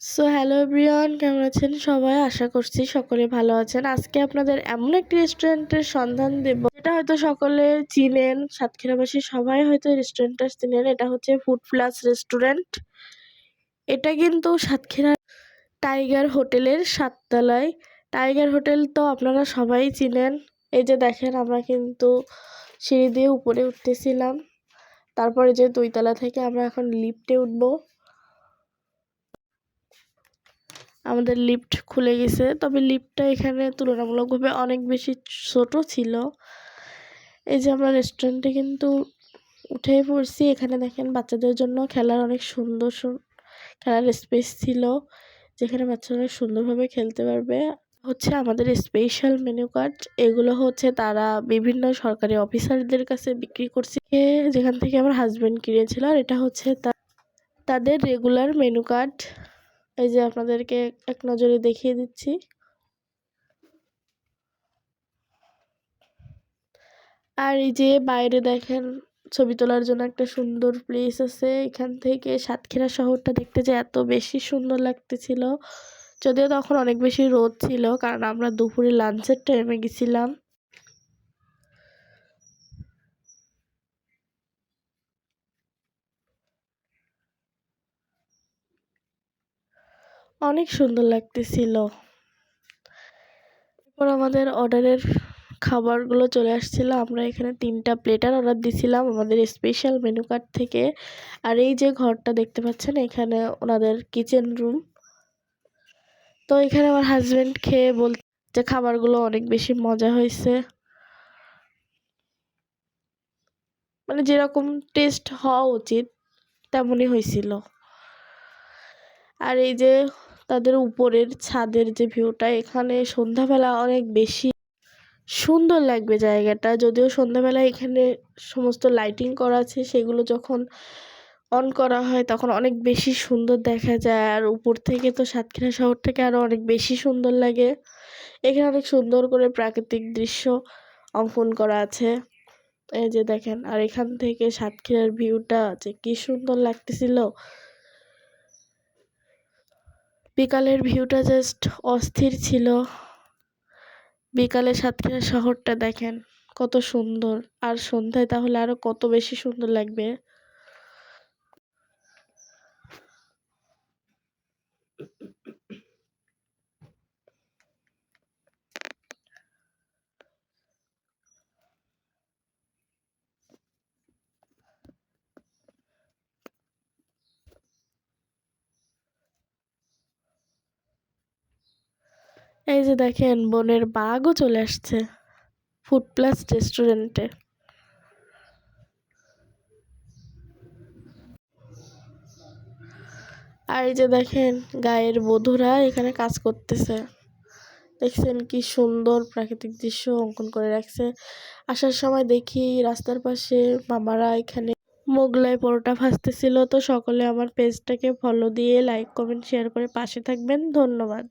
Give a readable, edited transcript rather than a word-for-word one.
So hello everyone, কেমন আছেন সবাই? আশা করছি সকলে ভালো আছেন। আজকে আপনাদের এমন একটি রেস্টুরেন্টের সন্ধান দেব যেটা হয়তো সকলে চিনেন, সাতক্ষীরাবাসী সবাই হয়তো রেস্টুরেন্টটা চিনেন। এটা হচ্ছে ফুড প্লাস রেস্টুরেন্ট। এটা কিন্তু সাতক্ষীরা টাইগার হোটেলের 7 তলায়। টাইগার হোটেল তো আপনারা সবাই চিনেন। এই যে দেখেন, আমরা কিন্তু সিঁড়ি দিয়ে উপরে উঠতেছিলাম। তারপরে যে 2 তলা থেকে আমরা এখন লিফটে উঠবো। আমাদের লিফট খুলে গেছে, তবে লিফটটা এখানে তুলনামূলকভাবে অনেক বেশি ছোট ছিল। এই যে আমরা রেস্টুরেন্টে কিন্তু উঠেই পড়ছি। এখানে দেখেন বাচ্চাদের জন্য খেলার অনেক সুন্দর খেলার স্পেস ছিল, যেখানে বাচ্চারা অনেক সুন্দরভাবে খেলতে পারবে। হচ্ছে আমাদের স্পেশাল মেনু কার্ড, এগুলো হচ্ছে তারা বিভিন্ন সরকারি অফিসারদের কাছে বিক্রি করছে, যেখান থেকে আমার হাজবেন্ড কিনেছিল। আর এটা হচ্ছে তাদের রেগুলার মেনু কার্ড। এই যে আপনাদেরকে এক নজরে দেখিয়ে দিচ্ছি। আর এই যে বাইরে দেখেন, ছবি তোলার জন্য একটা সুন্দর প্লেস আছে। এখান থেকে সাতক্ষীরা শহরটা দেখতে যে এত বেশি সুন্দর লাগতেছিল, যদিও তখন অনেক বেশি রোদ ছিল, কারণ আমরা দুপুরে লাঞ্চের টাইমে গেছিলাম। অনেক সুন্দর লাগতেছিল। এরপর আমাদের অর্ডারের খাবারগুলো চলে আসছিল। আমরা এখানে 3টা প্লেটার অর্ডার দিছিলাম আমাদের স্পেশাল মেনু কার্ড থেকে। আর এই যে ঘরটা দেখতে পাচ্ছেন, এখানে ওনাদের কিচেন রুম। তো এখানে আমার হাজবেন্ড খেয়ে বলছে যে খাবারগুলো অনেক বেশি মজা হয়েছে, মানে যেরকম টেস্ট হওয়া উচিত তেমনই হয়েছিল। আর এই যে তাদের উপরের ছাদের যে ভিউটা, এখানে সন্ধ্যাবেলা অনেক বেশি সুন্দর লাগবে জায়গাটা। যদিও সন্ধ্যাবেলা এখানে সমস্ত লাইটিং করা আছে, সেগুলো যখন অন করা হয় তখন অনেক বেশি সুন্দর দেখা যায়। আর উপর থেকে তো সাতক্ষীরা শহর থেকে আরো অনেক বেশি সুন্দর লাগে। এখানে অনেক সুন্দর করে প্রাকৃতিক দৃশ্য অঙ্কন করা আছে, এই যে দেখেন। আর এখান থেকে সাতক্ষীরার ভিউটা যে কি সুন্দর লাগতেছিল। বিকালের ভিউটা জাস্ট অস্থির ছিল। বিকালে সাতক্ষীরা শহরটা দেখেন কত সুন্দর, আর সন্ধ্যায় তাহলে আরো কত বেশি সুন্দর লাগবে। এই যে দেখেন, বনের বাঘও চলে আসছে ফুড প্লাস রেস্টুরেন্টে। আর এই যে দেখেন, গায়ের বধূরা এখানে কাজ করতেছে। দেখছেন কি সুন্দর প্রাকৃতিক দৃশ্য অঙ্কন করে রাখছে। আসার সময় দেখি রাস্তার পাশে মামারা এখানে মোগলাই পরোটা ভাজতেছিল। তো সকলে আমার পেজটাকে ফলো দিয়ে লাইক কমেন্ট শেয়ার করে পাশে থাকবেন। ধন্যবাদ।